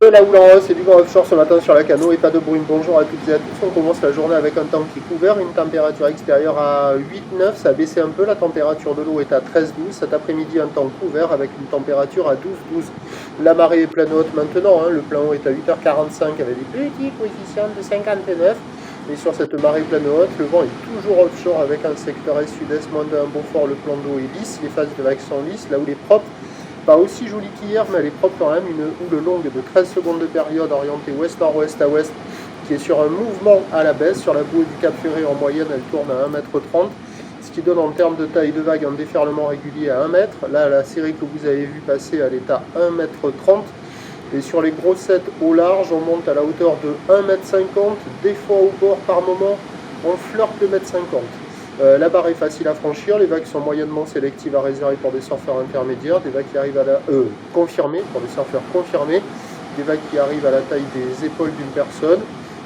de la houle en hausse et du vent offshore ce matin sur la Cano et pas de brume. Bonjour à toutes et à tous. On commence la journée avec un temps qui est couvert, une température extérieure à 8-9. Ça a baissé un peu, la température de l'eau est à 13-12. Cet après-midi, un temps couvert avec une température à 12-12. La marée est pleine haute maintenant. Le plein haut est à 8h45 avec des petits coefficients de 59. Et sur cette marée pleine haute, le vent est toujours offshore avec un secteur est-sud-est, moins d'un Beaufort. Le plan d'eau est lisse, les phases de vagues sont lisses, là où il est propre. Pas aussi jolie qu'hier, mais elle est propre quand même. Une houle longue de 13 secondes de période orientée ouest-nord-ouest à ouest, qui est sur un mouvement à la baisse. Sur la bouée du Cap Ferré, en moyenne, elle tourne à 1,30 m, ce qui donne en termes de taille de vague un déferlement régulier à 1 m. Là, la série que vous avez vue passer, elle est à 1,30 m. Et sur les grossettes au large, on monte à la hauteur de 1,50 m. Des fois au bord, par moment, on flirte le 1,50 m. La barre est facile à franchir, les vagues sont moyennement sélectives à réserver pour des surfeurs intermédiaires, des vagues qui arrivent à la confirmées, pour des surfeurs confirmés, des vagues qui arrivent à la taille des épaules d'une personne.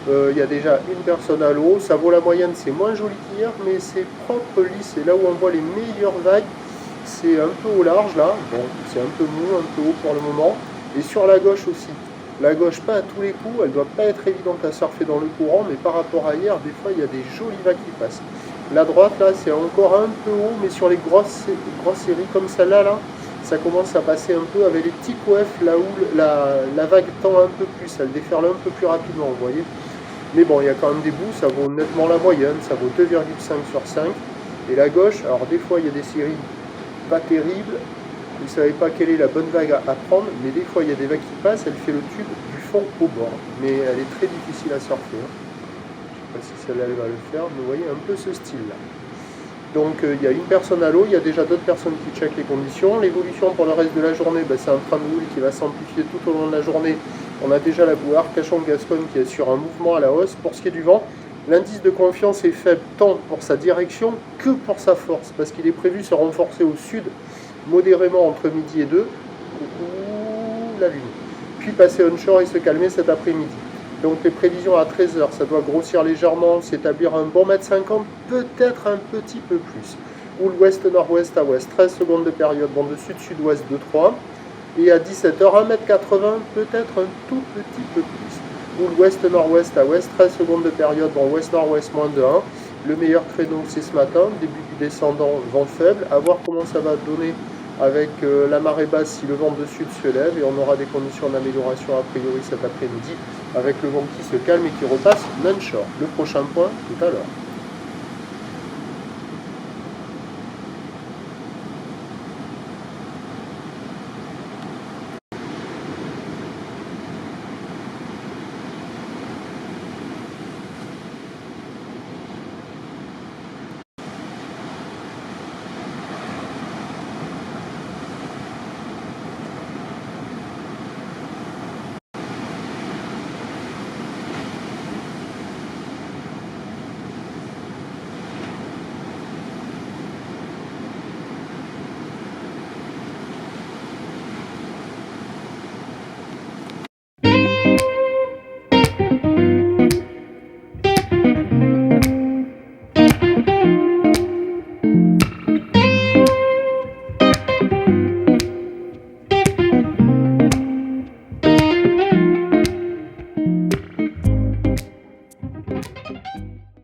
Il y a déjà une personne à l'eau, ça vaut la moyenne, c'est moins joli qu'hier, mais c'est propre, lisse, et là où on voit les meilleures vagues, c'est un peu au large là, bon, c'est un peu mou, un peu haut pour le moment, et sur la gauche aussi. La gauche, pas à tous les coups, elle ne doit pas être évidente à surfer dans le courant, mais par rapport à hier, des fois, il y a des jolies vagues qui passent. La droite, là, c'est encore un peu haut, mais sur les grosses séries comme celle-là, là, ça commence à passer un peu avec les petits coefs, là où la vague tend un peu plus, elle déferle un peu plus rapidement, vous voyez. Mais bon, il y a quand même des bouts, ça vaut nettement la moyenne, ça vaut 2,5 sur 5. Et la gauche, alors des fois, il y a des séries pas terribles, vous ne savez pas quelle est la bonne vague à prendre, mais des fois, il y a des vagues qui passent, elle fait le tube du fond au bord. Mais elle est très difficile à surfer. Je ne sais pas si celle-là elle va le faire, mais vous voyez un peu ce style-là. Donc il y a une personne à l'eau, il y a déjà d'autres personnes qui checkent les conditions. L'évolution pour le reste de la journée, c'est un train de houle qui va s'amplifier tout au long de la journée. On a déjà la bouée Arcachon-Gascogne qui est sur un mouvement à la hausse. Pour ce qui est du vent, l'indice de confiance est faible tant pour sa direction que pour sa force, parce qu'il est prévu se renforcer au sud, modérément entre midi et 2. Coucou la lune. Puis passer onshore et se calmer cet après-midi. Donc les prévisions à 13h, ça doit grossir légèrement, s'établir un bon 1,50 m, peut-être un petit peu plus. Ou l'ouest-nord-ouest à ouest, 13 secondes de période, vent de sud-sud-ouest de 3. Et à 17h, 1,80 m, peut-être un tout petit peu plus. Ou l'ouest-nord-ouest à ouest, 13 secondes de période, vent ouest-nord-ouest moins de 1. Le meilleur créneau, c'est ce matin, début du descendant, vent faible. À voir comment ça va donner avec la marée basse si le vent de sud se lève, et on aura des conditions d'amélioration a priori cet après-midi avec le vent qui se calme et qui repasse non-shore. Le prochain point tout à l'heure.